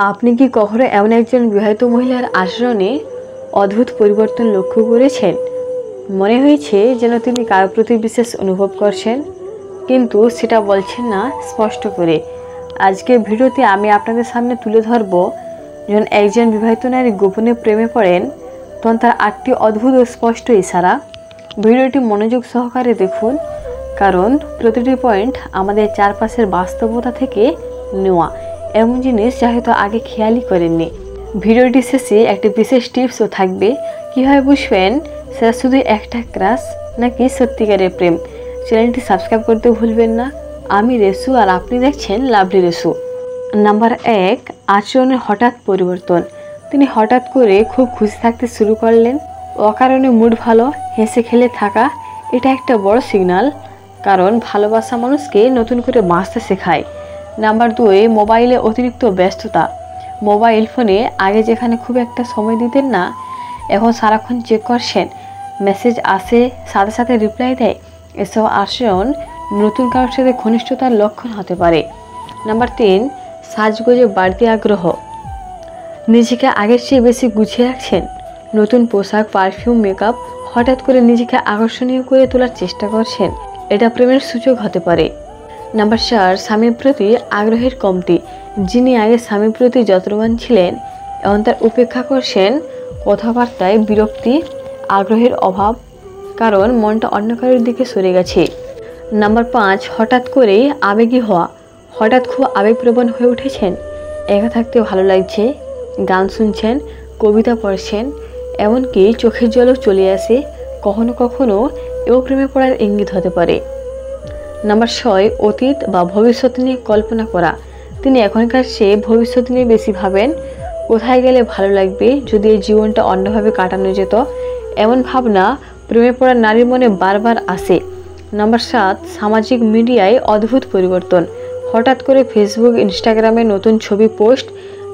আপনি কি কখনো এমন একজন বিবাহিত মহিলার আচরণে অদ্ভুত পরিবর্তন লক্ষ্য করেছেন? মনে হয়েছে যেন তিনি কারো প্রতি বিশেষ অনুভব করছেন, কিন্তু সেটা বলছেন না স্পষ্ট করে। আজকের ভিডিওতে আমি আপনাদের সামনে তুলে ধরব, যখন একজন বিবাহিত নারী গোপনে প্রেমে পড়েন তখন তার 8টি অদ্ভুত ও স্পষ্ট ইশারা। ভিডিওটি মনোযোগ সহকারে দেখুন, কারণ প্রতিটি পয়েন্ট আমাদের চারপাশের বাস্তবতা থেকে নেওয়া, এমন জিনিস যা হয়তো আগে খেয়ালই করেননি। ভিডিওটি শেষে একটি বিশেষ টিপসও থাকবে, কীভাবে বুঝবেন সেটা শুধু একটা ক্রাশ নাকি সত্যিকারের প্রেম। চ্যানেলটি সাবস্ক্রাইব করতে ভুলবেন না। আমি রেসু আর আপনি দেখছেন লাভলি রেসু। নাম্বার 1, আচরণের হঠাৎ পরিবর্তন। তিনি হঠাৎ করে খুব খুশি থাকতে শুরু করলেন, অকারণে মুড ভালো, হেসে খেলে থাকা। এটা একটা বড় সিগন্যাল, কারণ ভালোবাসা মানুষকে নতুন করে বাঁচতে শেখায়। নাম্বার 2, মোবাইলে অতিরিক্ত ব্যস্ততা। মোবাইল ফোনে আগে যেখানে খুব একটা সময় দিতেন না, এখন সারাক্ষণ চেক করছেন, মেসেজ আসে সাথে সাথে রিপ্লাই দেয়। এসব আচরণ নতুন কারোর সাথে ঘনিষ্ঠতার লক্ষণ হতে পারে। নাম্বার 3, সাজগোজে বাড়তি আগ্রহ। নিজেকে আগের চেয়ে বেশি গুছিয়ে রাখছেন, নতুন পোশাক, পারফিউম, মেকআপ, হঠাৎ করে নিজেকে আকর্ষণীয় করে তোলার চেষ্টা করছেন। এটা প্রেমের সূচক হতে পারে। নাম্বার 4, স্বামীর প্রতি আগ্রহের কমতি। যিনি আগে স্বামীর প্রতি যত্নবান ছিলেন, এখন তার উপেক্ষা করছেন, কথাবার্তায় বিরক্তি, আগ্রহের অভাব, কারণ মনটা অন্য কারোর দিকে সরে গেছে। নাম্বার 5, হঠাৎ করেই আবেগী হওয়া। হঠাৎ খুব আবেগপ্রবণ হয়ে উঠেছেন, একা থাকতে ভালো লাগছে, গান শুনছেন, কবিতা পড়ছেন, এমনকি চোখের জলও চলে আসে। কখনো কখনো এও প্রেমে পড়ার ইঙ্গিত হতে পারে। নাম্বার 6, অতীত বা ভবিষ্যৎ নিয়ে কল্পনা করা। তিনি এখনকার চেয়ে ভবিষ্যৎ নিয়ে বেশি ভাবেন, কোথায় গেলে ভালো লাগবে যদি এই জীবনটা অন্যভাবে কাটানো যেত। এমন ভাবনা প্রেমে পড়া নারীর মনে বারবার আসে। নাম্বার 7, সামাজিক মিডিয়ায় অদ্ভুত পরিবর্তন। হঠাৎ করে ফেসবুক, ইনস্টাগ্রামে নতুন ছবি পোস্ট,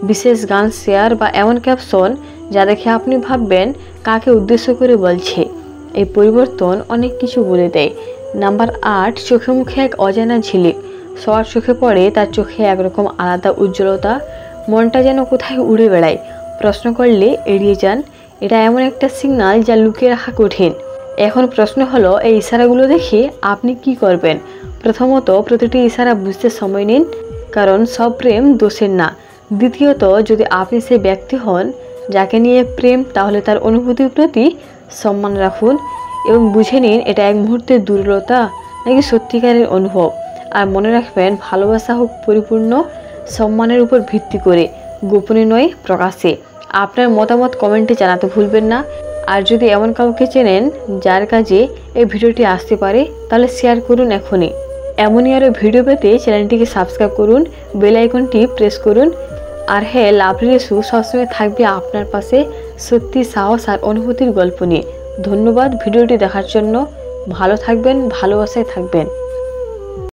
বিশেষ গান শেয়ার বা এমন ক্যাপশন যা দেখে আপনি ভাববেন কাকে উদ্দেশ্য করে বলছে। এই পরিবর্তন অনেক কিছু বলে দেয়। নাম্বার 8, চোখে মুখে এক অজানা ঝিলিক। সবার চোখে পড়ে তার চোখে একরকম আলাদা উজ্জ্বলতা, মনটা যেন কোথায় উড়ে বেড়ায়। প্রশ্ন করলে এড়িয়ে যান। এটা এমন একটা সিগন্যাল যা লুকিয়ে রাখা কঠিন। এখন প্রশ্ন হলো, এই ইশারাগুলো দেখে আপনি কি করবেন? প্রথমত, প্রতিটি ইশারা বুঝতে সময় নিন, কারণ সব প্রেম দোষের না। দ্বিতীয়ত, যদি আপনি সেই ব্যক্তি হন যাকে নিয়ে প্রেম, তাহলে তার অনুভূতির প্রতি সম্মান রাখুন এবং বুঝে নিন এটা এক মুহূর্তের দুর্বলতা নাকি সত্যিকারের অনুভব। আর মনে রাখবেন, ভালোবাসা হোক পরিপূর্ণ, সম্মানের উপর ভিত্তি করে, গোপনে নয় প্রকাশ্যে। আপনার মতামত কমেন্টে জানাতে ভুলবেন না। আর যদি এমন কাউকে চেনেন যার কাজে এই ভিডিওটি আসতে পারে, তাহলে শেয়ার করুন এখনই। এমনই আরও ভিডিও পেতে চ্যানেলটিকে সাবস্ক্রাইব করুন, বেল আইকনটি প্রেস করুন। আর হ্যাঁ, লাভলি রেসু সবসময় থাকবে আপনার পাশে, সত্যি, সাহস আর অনুভূতির গল্প নিয়ে। ধন্যবাদ ভিডিওটি দেখার জন্য। ভালো থাকবেন, ভালোবাসায় থাকবেন।